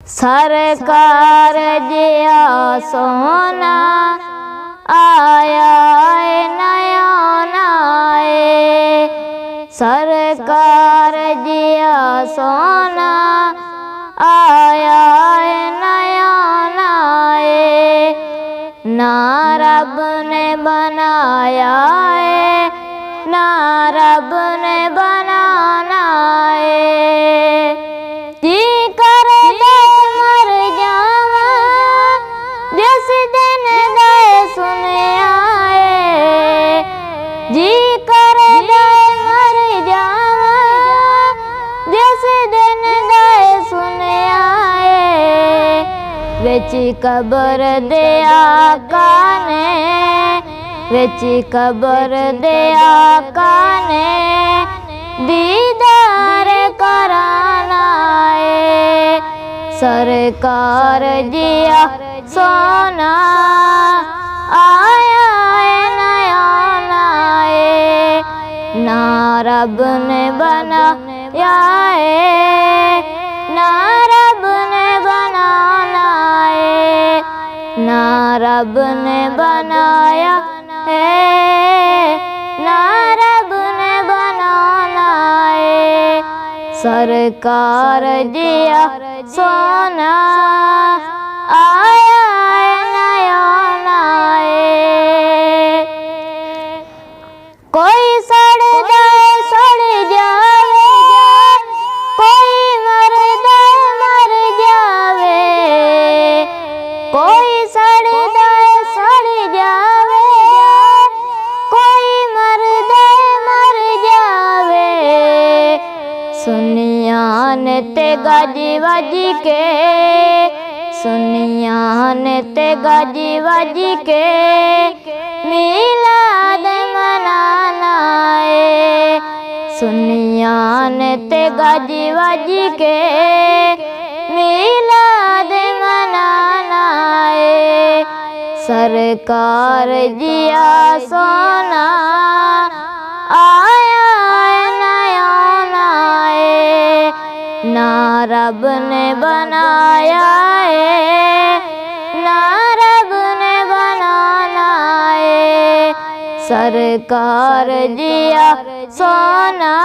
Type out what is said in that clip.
सरकार जिया सोना आया है नया नाए। सरकार जिया सोना आया है नया नाए। ना रब ने बनाया है ना रब ने बनाना है। जी करे मर जावा जिस दिन गए सुने आए। जी करे मर जावा जिस दिन गए सुने आए। बेची कबर दे आका ने बेची कबर दे आका ने दीदार कराना है। सरकार जिया सोना आया है नया नाए। ना रब ने बनाया है ना रब ने बनाना है। ना रब ने बनाया है ना रब ने बनाना है। सरकार जिया सोना आया है नया नाए। कोई सड़ जावे कोई मर जावे। कोई सड़ जावे कोई मर जावे। सुनिया ने ते गाजी वाजी के सुनिया ने ते गाजी वाजी के मिलाद मनाना है। सुनिया ने ते गाजी वाजी के मिलाद मनाना है। सरकार जिया सोना आया है नया नाए। ना रब ने बनाया है ना रब ने बनाना है। सरकार जिया सोना